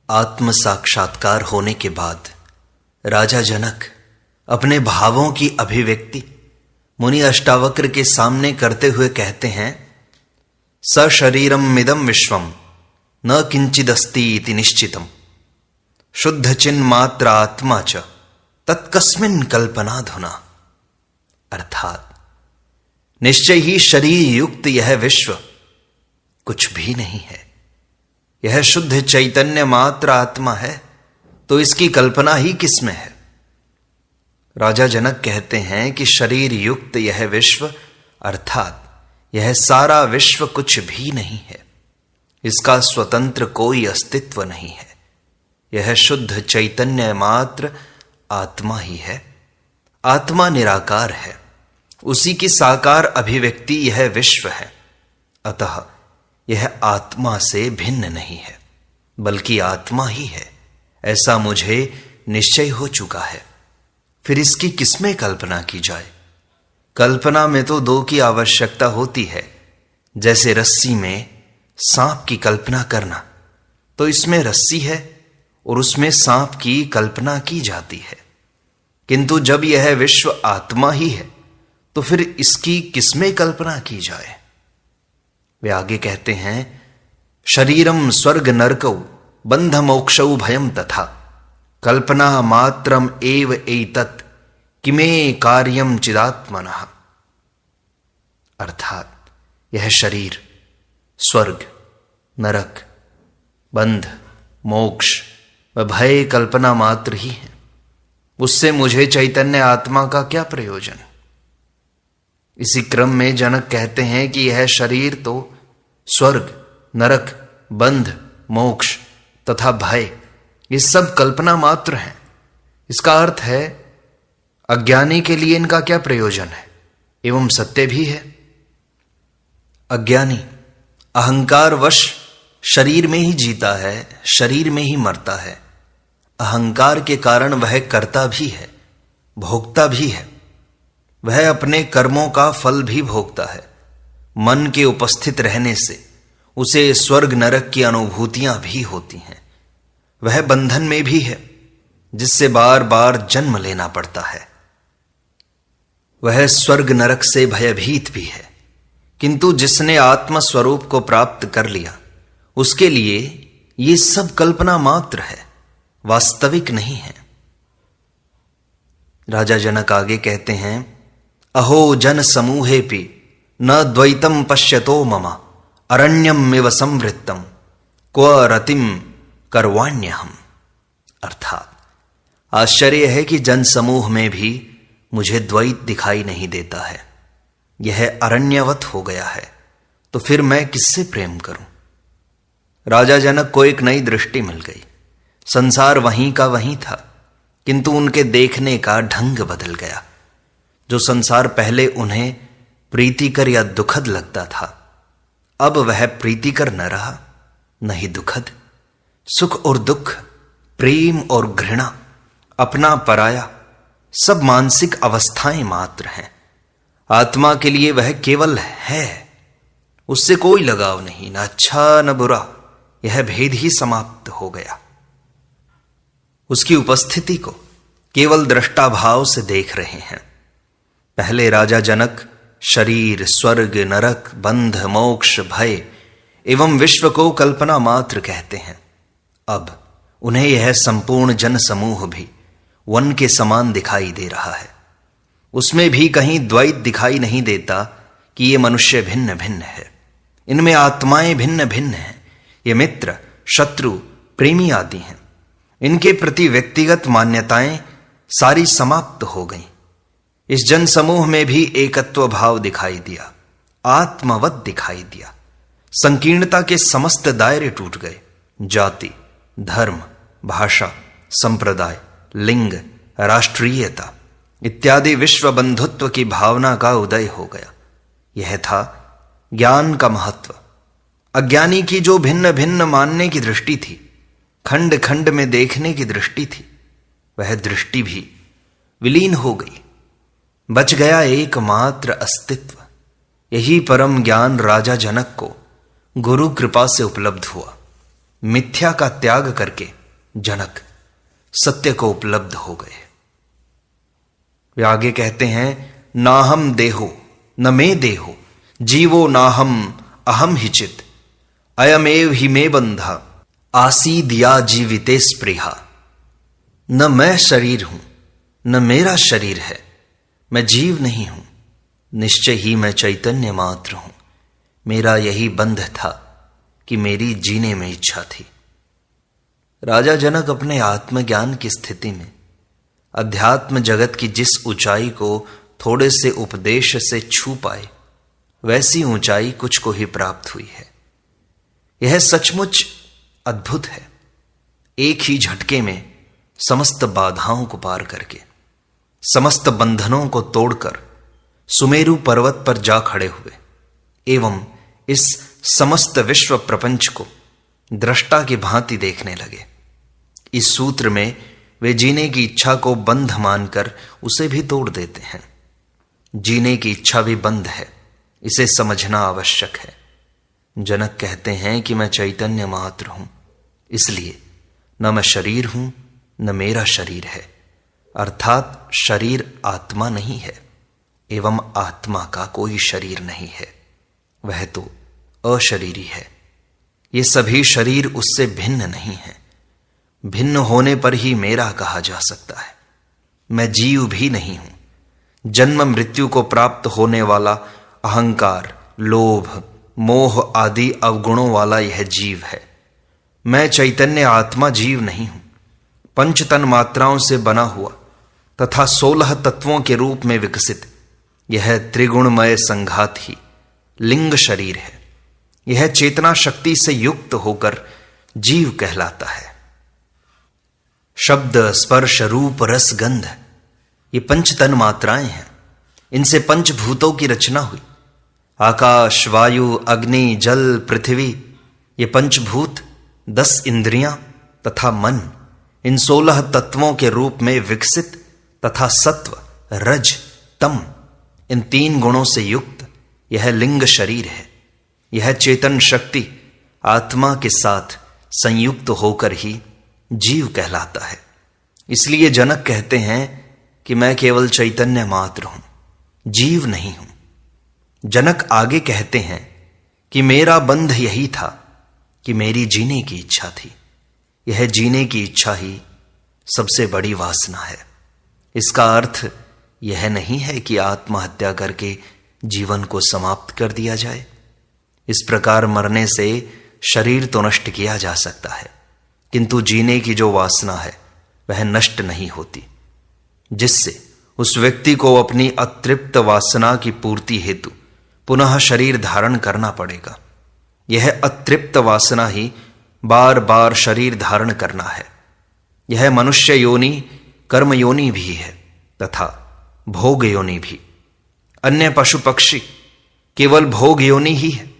आत्म साक्षात्कार होने के बाद राजा जनक अपने भावों की अभिव्यक्ति मुनि अष्टावक्र के सामने करते हुए कहते हैं, सशरीरम मिदम विश्वम न किंचिदस्ति इति निश्चितम शुद्ध चिन्मात्र आत्मा च तत्कस्मिन कल्पनाधुना। अर्थात निश्चय ही शरीर युक्त यह विश्व कुछ भी नहीं है, यह शुद्ध चैतन्य मात्र आत्मा है, तो इसकी कल्पना ही किसमें है। राजा जनक कहते हैं कि शरीर युक्त यह विश्व अर्थात यह सारा विश्व कुछ भी नहीं है, इसका स्वतंत्र कोई अस्तित्व नहीं है, यह शुद्ध चैतन्य मात्र आत्मा ही है। आत्मा निराकार है, उसी की साकार अभिव्यक्ति यह विश्व है। अतः यह आत्मा से भिन्न नहीं है, बल्कि आत्मा ही है, ऐसा मुझे निश्चय हो चुका है। फिर इसकी किसमें कल्पना की जाए। कल्पना में तो दो की आवश्यकता होती है, जैसे रस्सी में सांप की कल्पना करना, तो इसमें रस्सी है और उसमें सांप की कल्पना की जाती है। किंतु जब यह विश्व आत्मा ही है तो फिर इसकी किसमें कल्पना की जाए। वे आगे कहते हैं, शरीरम स्वर्ग नरकौ बंध मोक्षौ भयम तथा कल्पना मात्रम एव एतत् किमे कार्यम चिदात्मनः। अर्थात यह शरीर स्वर्ग, नरक, बंध, मोक्ष व भय कल्पना मात्र ही है, उससे मुझे चैतन्य आत्मा का क्या प्रयोजन। इसी क्रम में जनक कहते हैं कि यह शरीर तो स्वर्ग, नरक, बंध, मोक्ष तथा भय ये सब कल्पना मात्र हैं। इसका अर्थ है अज्ञानी के लिए इनका क्या प्रयोजन है, एवं सत्य भी है। अज्ञानी अहंकारवश शरीर में ही जीता है, शरीर में ही मरता है। अहंकार के कारण वह कर्ता भी है, भोगता भी है, वह अपने कर्मों का फल भी भोगता है। मन के उपस्थित रहने से उसे स्वर्ग नरक की अनुभूतियां भी होती हैं। वह बंधन में भी है, जिससे बार बार जन्म लेना पड़ता है। वह स्वर्ग नरक से भयभीत भी है, किंतु जिसने आत्म स्वरूप को प्राप्त कर लिया उसके लिए ये सब कल्पना मात्र है, वास्तविक नहीं है। राजा जनक आगे कहते हैं, अहो जन समूहेपि न द्वैतम पश्यतो मम अरण्यम इव संवृत्तम क्व रतिम करवाण्यहम। अर्थात आश्चर्य है कि जन समूह में भी मुझे द्वैत दिखाई नहीं देता है, यह अरण्यवत हो गया है, तो फिर मैं किससे प्रेम करूं। राजा जनक को एक नई दृष्टि मिल गई। संसार वहीं का वहीं था, किंतु उनके देखने का ढंग बदल गया। जो संसार पहले उन्हें प्रीतिकर या दुखद लगता था, अब वह प्रीतिकर न रहा, न ही दुखद। सुख और दुख, प्रेम और घृणा, अपना पराया, सब मानसिक अवस्थाएं मात्र हैं। आत्मा के लिए वह केवल है, उससे कोई लगाव नहीं, न अच्छा न बुरा, यह भेद ही समाप्त हो गया। उसकी उपस्थिति को केवल दृष्टा भाव से देख रहे हैं। पहले राजा जनक शरीर, स्वर्ग, नरक, बंध, मोक्ष, भय एवं विश्व को कल्पना मात्र कहते हैं। अब उन्हें यह संपूर्ण जन समूह भी वन के समान दिखाई दे रहा है। उसमें भी कहीं द्वैत दिखाई नहीं देता कि ये मनुष्य भिन्न भिन्न है, इनमें आत्माएं भिन्न भिन्न हैं, ये मित्र, शत्रु, प्रेमी आदि हैं। इनके प्रति व्यक्तिगत मान्यताएं सारी समाप्त हो गईं। इस जन समूह में भी एकत्व भाव दिखाई दिया, आत्मवत दिखाई दिया। संकीर्णता के समस्त दायरे टूट गए। जाति, धर्म, भाषा, संप्रदाय, लिंग, राष्ट्रीयता इत्यादि विश्व बंधुत्व की भावना का उदय हो गया। यह था ज्ञान का महत्व। अज्ञानी की जो भिन्न भिन्न मानने की दृष्टि थी, खंड खंड में देखने की दृष्टि थी, वह दृष्टि भी विलीन हो गई। बच गया एकमात्र अस्तित्व। यही परम ज्ञान राजा जनक को गुरु कृपा से उपलब्ध हुआ। मिथ्या का त्याग करके जनक सत्य को उपलब्ध हो गए। वे आगे कहते हैं, नाहम देहो न मे देहो जीवो नाहम अहम हिचित अयमेव ही मे बंधा आसीदिया जीविते स्पृहा। न मैं शरीर हूं न मेरा शरीर है, मैं जीव नहीं हूं, निश्चय ही मैं चैतन्य मात्र हूं। मेरा यही बंध था कि मेरी जीने में इच्छा थी। राजा जनक अपने आत्मज्ञान की स्थिति में अध्यात्म जगत की जिस ऊंचाई को थोड़े से उपदेश से छू पाए, वैसी ऊंचाई कुछ को ही प्राप्त हुई है। यह सचमुच अद्भुत है। एक ही झटके में समस्त बाधाओं को पार करके, समस्त बंधनों को तोड़कर सुमेरु पर्वत पर जा खड़े हुए एवं इस समस्त विश्व प्रपंच को दृष्टा की भांति देखने लगे। इस सूत्र में वे जीने की इच्छा को बंध मानकर उसे भी तोड़ देते हैं। जीने की इच्छा भी बंध है, इसे समझना आवश्यक है। जनक कहते हैं कि मैं चैतन्य मात्र हूं, इसलिए न मैं शरीर हूं न मेरा शरीर है, अर्थात शरीर आत्मा नहीं है एवं आत्मा का कोई शरीर नहीं है, वह तो अशरीरी है। ये सभी शरीर उससे भिन्न नहीं है। भिन्न होने पर ही मेरा कहा जा सकता है। मैं जीव भी नहीं हूं। जन्म मृत्यु को प्राप्त होने वाला अहंकार, लोभ, मोह आदि अवगुणों वाला यह जीव है। मैं चैतन्य आत्मा जीव नहीं हूं। पंच तन मात्राओं से बना हुआ तथा 16 तत्वों के रूप में विकसित यह त्रिगुणमय संघात ही लिंग शरीर है। यह चेतना शक्ति से युक्त होकर जीव कहलाता है। शब्द, स्पर्श, रूप, रस, गंध ये पंच तन मात्राएं हैं। इनसे पंचभूतों की रचना हुई। आकाश, वायु, अग्नि, जल, पृथ्वी ये पंचभूत, 10 इंद्रियां तथा मन इन 16 तत्वों के रूप में विकसित तथा सत्व, रज, तम इन 3 गुणों से युक्त यह लिंग शरीर है। यह चेतन शक्ति आत्मा के साथ संयुक्त होकर ही जीव कहलाता है। इसलिए जनक कहते हैं कि मैं केवल चैतन्य मात्र हूं, जीव नहीं हूं। जनक आगे कहते हैं कि मेरा बंध यही था कि मेरी जीने की इच्छा थी। यह जीने की इच्छा ही सबसे बड़ी वासना है। इसका अर्थ यह नहीं है कि आत्महत्या करके जीवन को समाप्त कर दिया जाए। इस प्रकार मरने से शरीर तो नष्ट किया जा सकता है, किंतु जीने की जो वासना है वह नष्ट नहीं होती, जिससे उस व्यक्ति को अपनी अतृप्त वासना की पूर्ति हेतु पुनः शरीर धारण करना पड़ेगा। यह अतृप्त वासना ही बार बार शरीर धारण करना है। यह मनुष्य योनि कर्म योनि भी है तथा भोग योनि भी। अन्य पशु पक्षी केवल भोग योनि ही है।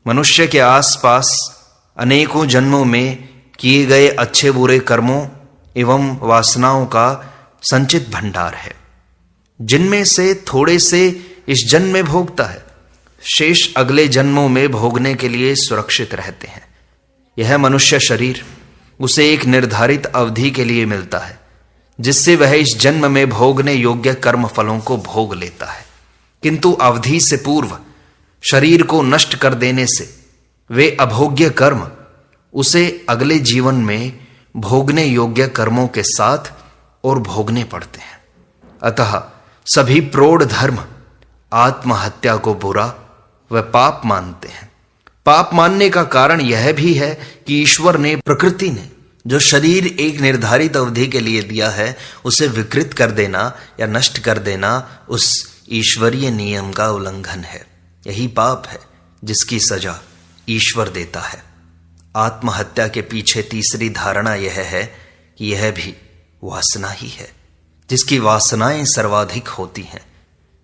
मनुष्य के आसपास अनेकों जन्मों में किए गए अच्छे बुरे कर्मों एवं वासनाओं का संचित भंडार है, जिनमें से थोड़े से इस जन्म में भोगता है, शेष अगले जन्मों में भोगने के लिए सुरक्षित रहते हैं। यह मनुष्य शरीर उसे एक निर्धारित अवधि के लिए मिलता है, जिससे वह इस जन्म में भोगने योग्य कर्म फलों को भोग लेता है। किंतु अवधि से पूर्व शरीर को नष्ट कर देने से वे अभोग्य कर्म उसे अगले जीवन में भोगने योग्य कर्मों के साथ और भोगने पड़ते हैं। अतः सभी प्रौढ़ धर्म आत्महत्या को बुरा व पाप मानते हैं। पाप मानने का कारण यह भी है कि ईश्वर ने, प्रकृति ने जो शरीर एक निर्धारित अवधि के लिए दिया है, उसे विकृत कर देना या नष्ट कर देना उस ईश्वरीय नियम का उल्लंघन है। यही पाप है जिसकी सजा ईश्वर देता है। आत्महत्या के पीछे तीसरी धारणा यह है कि यह भी वासना ही है। जिसकी वासनाएं सर्वाधिक होती हैं,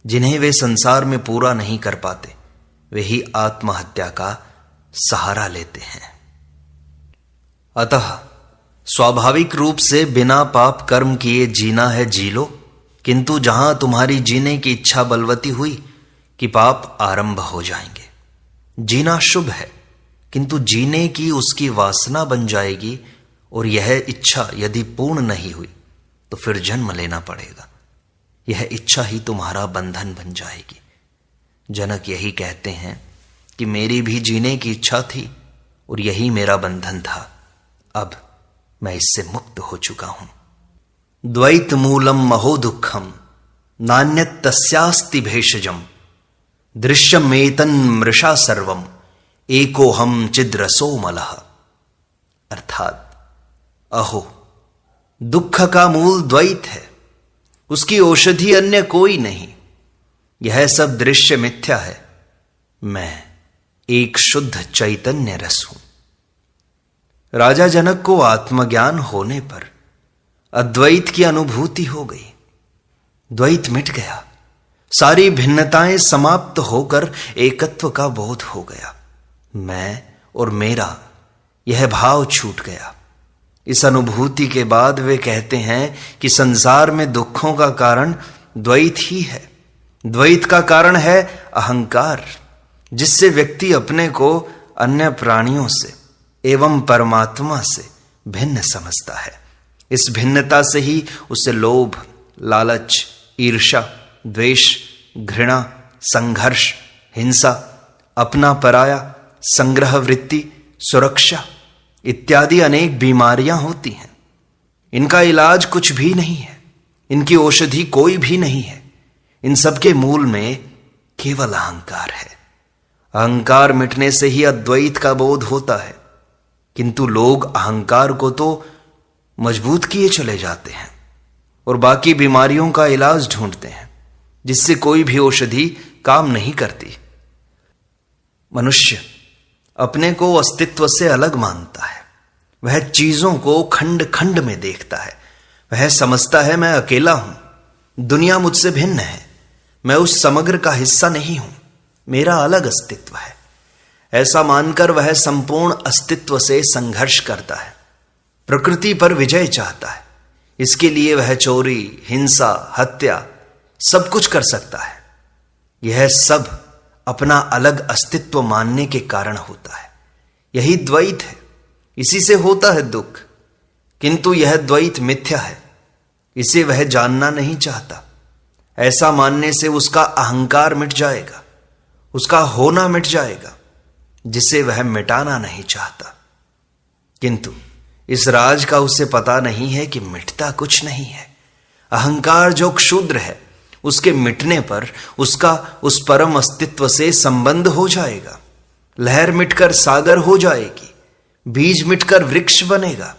जिन्हें वे संसार में पूरा नहीं कर पाते, वे ही आत्महत्या का सहारा लेते हैं। अतः स्वाभाविक रूप से बिना पाप कर्म किए जीना है जी लो, किंतु जहां तुम्हारी जीने की इच्छा बलवती हुई कि पाप आरंभ हो जाएंगे। जीना शुभ है, किंतु जीने की उसकी वासना बन जाएगी और यह इच्छा यदि पूर्ण नहीं हुई तो फिर जन्म लेना पड़ेगा। यह इच्छा ही तुम्हारा बंधन बन जाएगी। जनक यही कहते हैं कि मेरी भी जीने की इच्छा थी और यही मेरा बंधन था। अब मैं इससे मुक्त हो चुका हूं। द्वैत मूलम महो दुखम नान्यत तस्यास्ति भेषजम दृश्यमेतन मृषा सर्वम एकोहम चिद्रसो मलः। अर्थात अहो, दुख का मूल द्वैत है, उसकी औषधि अन्य कोई नहीं। यह सब दृश्य मिथ्या है, मैं एक शुद्ध चैतन्य रस हूं। राजा जनक को आत्मज्ञान होने पर अद्वैत की अनुभूति हो गई। द्वैत मिट गया, सारी भिन्नताएं समाप्त होकर एकत्व का बोध हो गया। मैं और मेरा यह भाव छूट गया। इस अनुभूति के बाद वे कहते हैं कि संसार में दुखों का कारण द्वैत ही है। द्वैत का कारण है अहंकार, जिससे व्यक्ति अपने को अन्य प्राणियों से एवं परमात्मा से भिन्न समझता है। इस भिन्नता से ही उसे लोभ, लालच, ईर्ष्या, द्वेष, घृणा, संघर्ष, हिंसा, अपना पराया, संग्रह वृत्ति, सुरक्षा इत्यादि अनेक बीमारियां होती हैं। इनका इलाज कुछ भी नहीं है, इनकी औषधि कोई भी नहीं है। इन सब के मूल में केवल अहंकार है। अहंकार मिटने से ही अद्वैत का बोध होता है, किंतु लोग अहंकार को तो मजबूत किए चले जाते हैं और बाकी बीमारियों का इलाज ढूंढते हैं, जिससे कोई भी औषधि काम नहीं करती। मनुष्य अपने को अस्तित्व से अलग मानता है। वह चीजों को खंड खंड में देखता है। वह समझता है मैं अकेला हूं, दुनिया मुझसे भिन्न है, मैं उस समग्र का हिस्सा नहीं हूं, मेरा अलग अस्तित्व है। ऐसा मानकर वह संपूर्ण अस्तित्व से संघर्ष करता है, प्रकृति पर विजय चाहता है। इसके लिए वह चोरी, हिंसा, हत्या सब कुछ कर सकता है। यह सब अपना अलग अस्तित्व मानने के कारण होता है। यही द्वैत है, इसी से होता है दुख। किंतु यह द्वैत मिथ्या है, इसे वह जानना नहीं चाहता। ऐसा मानने से उसका अहंकार मिट जाएगा, उसका होना मिट जाएगा, जिसे वह मिटाना नहीं चाहता। किंतु इस राज का उसे पता नहीं है कि मिटता कुछ नहीं है। अहंकार जो क्षुद्र है, उसके मिटने पर उसका उस परम अस्तित्व से संबंध हो जाएगा। लहर मिटकर सागर हो जाएगी, बीज मिटकर वृक्ष बनेगा,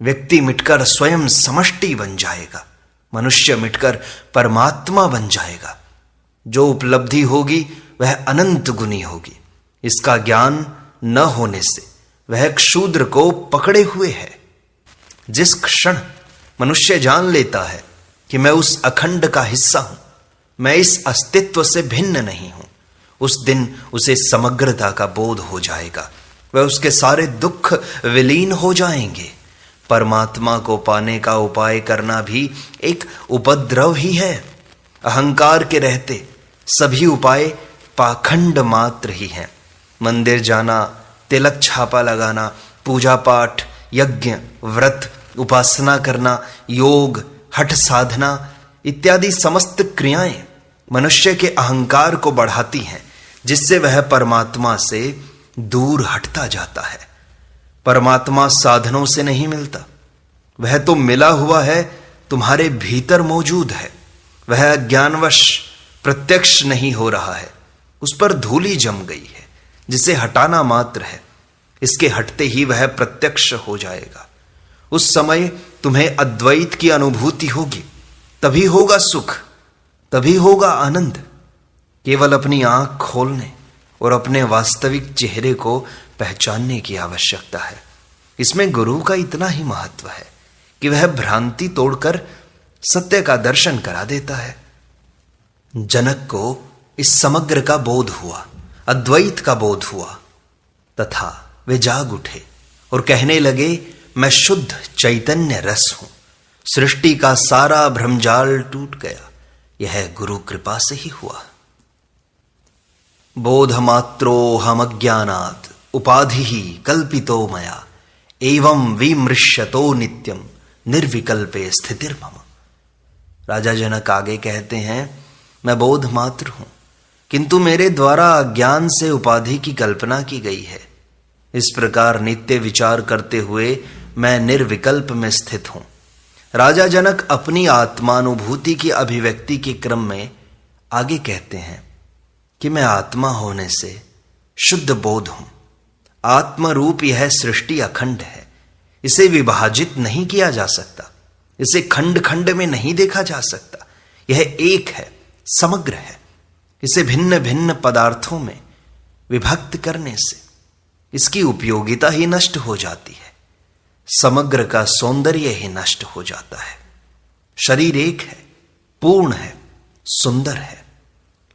व्यक्ति मिटकर स्वयं समष्टि बन जाएगा, मनुष्य मिटकर परमात्मा बन जाएगा। जो उपलब्धि होगी वह अनंत गुनी होगी। इसका ज्ञान न होने से वह क्षुद्र को पकड़े हुए है। जिस क्षण मनुष्य जान लेता है कि मैं उस अखंड का हिस्सा हूं, मैं इस अस्तित्व से भिन्न नहीं हूं, उस दिन उसे समग्रता का बोध हो जाएगा। वह उसके सारे दुख विलीन हो जाएंगे। परमात्मा को पाने का उपाय करना भी एक उपद्रव ही है। अहंकार के रहते सभी उपाय पाखंड मात्र ही हैं। मंदिर जाना, तिलक छापा लगाना, पूजा पाठ, यज्ञ, व्रत, उपासना करना, योग, हठ साधना इत्यादि समस्त क्रियाएं मनुष्य के अहंकार को बढ़ाती हैं, जिससे वह परमात्मा से दूर हटता जाता है। परमात्मा साधनों से नहीं मिलता, वह तो मिला हुआ है, तुम्हारे भीतर मौजूद है। वह अज्ञानवश प्रत्यक्ष नहीं हो रहा है, उस पर धूली जम गई है, जिसे हटाना मात्र है। इसके हटते ही वह प्रत्यक्ष हो जाएगा। उस समय तुम्हें अद्वैत की अनुभूति होगी, तभी होगा सुख, तभी होगा आनंद। केवल अपनी आंख खोलने और अपने वास्तविक चेहरे को पहचानने की आवश्यकता है। इसमें गुरु का इतना ही महत्व है कि वह भ्रांति तोड़कर सत्य का दर्शन करा देता है। जनक को इस समग्र का बोध हुआ, अद्वैत का बोध हुआ, तथा वे जाग उठे और कहने लगे मैं शुद्ध चैतन्य रस हूं। सृष्टि का सारा भ्रमजाल टूट गया। यह गुरु कृपा से ही हुआ। बोध मात्रो हम अज्ञानात् उपाधि ही कल्पितो मया एवं विमृश्यतो नित्यम निर्विकल्पे स्थितिर्मम। राजा जनक आगे कहते हैं, मैं बोध मात्र हूं, किंतु मेरे द्वारा अज्ञान से उपाधि की कल्पना की गई है। इस प्रकार नित्य विचार करते हुए मैं निर्विकल्प में स्थित हूं। राजा जनक अपनी आत्मानुभूति की अभिव्यक्ति के क्रम में आगे कहते हैं कि मैं आत्मा होने से शुद्ध बोध हूं। आत्मरूप यह सृष्टि अखंड है, इसे विभाजित नहीं किया जा सकता, इसे खंड खंड में नहीं देखा जा सकता। यह एक है, समग्र है। इसे भिन्न भिन्न पदार्थों में विभक्त करने से इसकी उपयोगिता ही नष्ट हो जाती है, समग्र का सौंदर्य ही नष्ट हो जाता है। शरीर एक है, पूर्ण है, सुंदर है।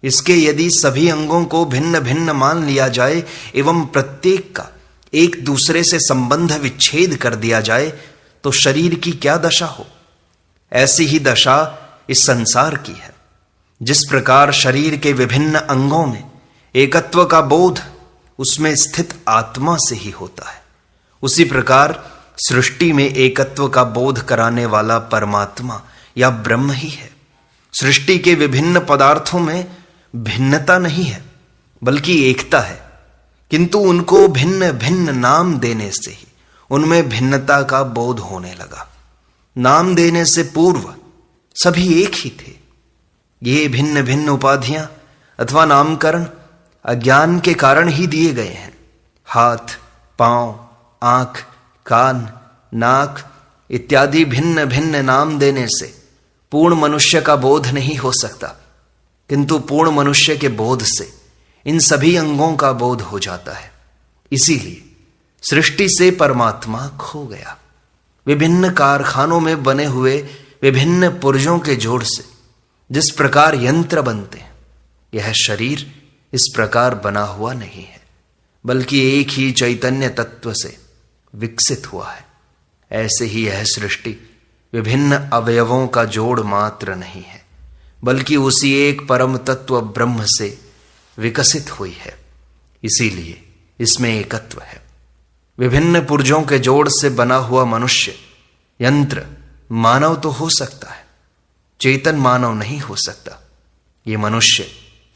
इसके यदि सभी अंगों को भिन्न भिन्न मान लिया जाए एवं प्रत्येक का एक दूसरे से संबंध विच्छेद कर दिया जाए तो शरीर की क्या दशा हो। ऐसी ही दशा इस संसार की है। जिस प्रकार शरीर के विभिन्न अंगों में एकत्व का बोध उसमें स्थित आत्मा से ही होता है, उसी प्रकार सृष्टि में एकत्व का बोध कराने वाला परमात्मा या ब्रह्म ही है। सृष्टि के विभिन्न पदार्थों में भिन्नता नहीं है बल्कि एकता है, किंतु उनको भिन्न भिन्न नाम देने से ही उनमें भिन्नता का बोध होने लगा। नाम देने से पूर्व सभी एक ही थे। ये भिन्न भिन्न उपाधियां अथवा नामकरण अज्ञान के कारण ही दिए गए हैं। हाथ, पांव, आंख, कान, नाक इत्यादि भिन्न भिन्न नाम देने से पूर्ण मनुष्य का बोध नहीं हो सकता, किंतु पूर्ण मनुष्य के बोध से इन सभी अंगों का बोध हो जाता है। इसीलिए सृष्टि से परमात्मा खो गया। विभिन्न कारखानों में बने हुए विभिन्न पुर्जों के जोड़ से जिस प्रकार यंत्र बनते हैं, यह शरीर इस प्रकार बना हुआ नहीं है, बल्कि एक ही चैतन्य तत्व से विकसित हुआ है। ऐसे ही यह सृष्टि विभिन्न अवयवों का जोड़ मात्र नहीं है, बल्कि उसी एक परम तत्व ब्रह्म से विकसित हुई है। इसीलिए इसमें एकत्व है। विभिन्न पुर्जों के जोड़ से बना हुआ मनुष्य, यंत्र, मानव तो हो सकता है, चेतन मानव नहीं हो सकता। ये मनुष्य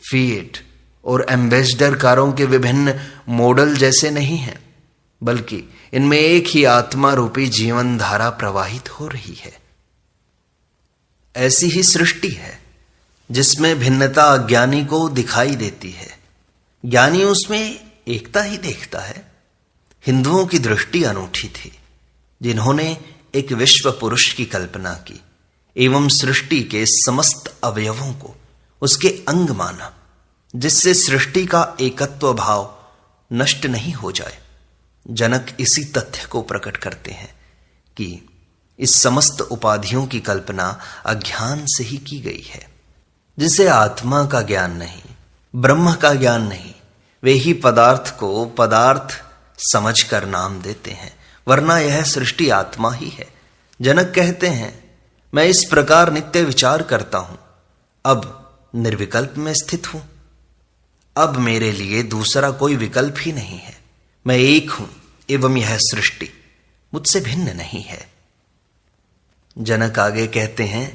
फिएट और एम्बेसडर कारों के विभिन्न मॉडल जैसे नहीं हैं, बल्कि इनमें एक ही आत्मा रूपी जीवन धारा प्रवाहित हो रही है। ऐसी ही सृष्टि है जिसमें भिन्नता अज्ञानी को दिखाई देती है, ज्ञानी उसमें एकता ही देखता है। हिंदुओं की दृष्टि अनूठी थी, जिन्होंने एक विश्व पुरुष की कल्पना की एवं सृष्टि के समस्त अवयवों को उसके अंग माना, जिससे सृष्टि का एकत्व भाव नष्ट नहीं हो जाए। जनक इसी तथ्य को प्रकट करते हैं कि इस समस्त उपाधियों की कल्पना अज्ञान से ही की गई है। जिसे आत्मा का ज्ञान नहीं, ब्रह्म का ज्ञान नहीं, वे ही पदार्थ को पदार्थ समझकर नाम देते हैं, वरना यह सृष्टि आत्मा ही है। जनक कहते हैं, मैं इस प्रकार नित्य विचार करता हूं, अब निर्विकल्प में स्थित हूं। अब मेरे लिए दूसरा कोई विकल्प ही नहीं है। मैं एक हूं एवं यह सृष्टि मुझसे भिन्न नहीं है। जनक आगे कहते हैं,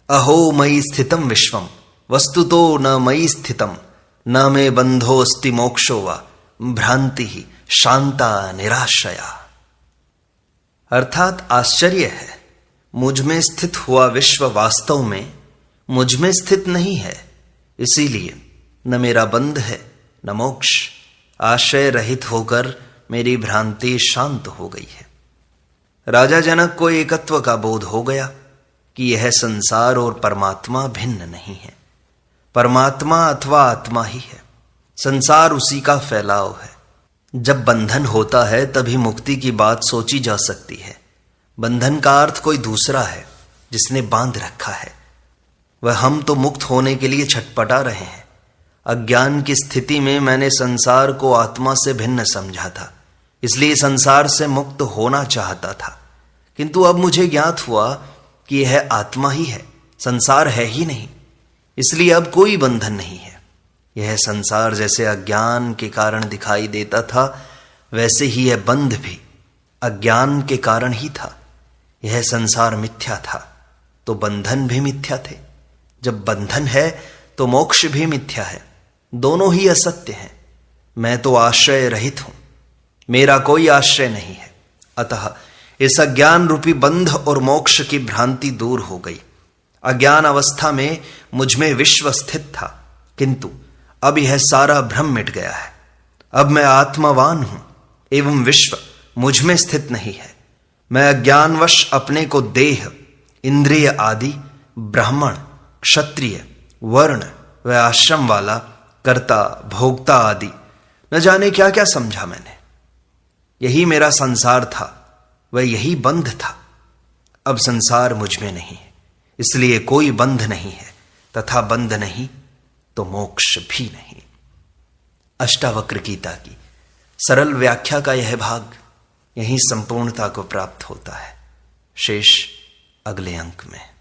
अहो मयि स्थितम विश्वम वस्तुतो न मयि स्थितम न मे बंधोस्ति मोक्षो वा भ्रांति ही शांता निराशया। अर्थात आश्चर्य है, मुझ में स्थित हुआ विश्व वास्तव में मुझ में स्थित नहीं है, इसीलिए न मेरा बंध है न मोक्ष। आश्रय रहित होकर मेरी भ्रांति शांत हो गई है। राजा जनक को एकत्व का बोध हो गया कि यह संसार और परमात्मा भिन्न नहीं है। परमात्मा अथवा आत्मा ही है, संसार उसी का फैलाव है। जब बंधन होता है तभी मुक्ति की बात सोची जा सकती है। बंधन का अर्थ कोई दूसरा है जिसने बांध रखा है, वह हम तो मुक्त होने के लिए छटपटा रहे हैं। अज्ञान की स्थिति में मैंने संसार को आत्मा से भिन्न समझा था, इसलिए संसार से मुक्त होना चाहता था, किंतु अब मुझे ज्ञात हुआ कि यह आत्मा ही है, संसार है ही नहीं, इसलिए अब कोई बंधन नहीं है। यह संसार जैसे अज्ञान के कारण दिखाई देता था, वैसे ही यह बंध भी अज्ञान के कारण ही था। यह संसार मिथ्या था तो बंधन भी मिथ्या थे। जब बंधन है तो मोक्ष भी मिथ्या है। दोनों ही असत्य हैं। मैं तो आश्रय रहित हूं, मेरा कोई आश्रय नहीं है। अतः इस अज्ञान रूपी बंध और मोक्ष की भ्रांति दूर हो गई। अज्ञान अवस्था में मुझ में विश्व स्थित था, किंतु अब यह सारा भ्रम मिट गया है। अब मैं आत्मावान हूं एवं विश्व मुझ में स्थित नहीं है। मैं अज्ञानवश अपने को देह, इंद्रिय आदि, ब्राह्मण, क्षत्रिय, वर्ण व आश्रम वाला, कर्ता, भोक्ता आदि न जाने क्या क्या समझा मैंने। यही मेरा संसार था, वह यही बंध था। अब संसार मुझ में नहीं है, इसलिए कोई बंध नहीं है, तथा बंध नहीं तो मोक्ष भी नहीं। अष्टावक्र गीता की सरल व्याख्या का यह भाग यहीं संपूर्णता को प्राप्त होता है। शेष अगले अंक में।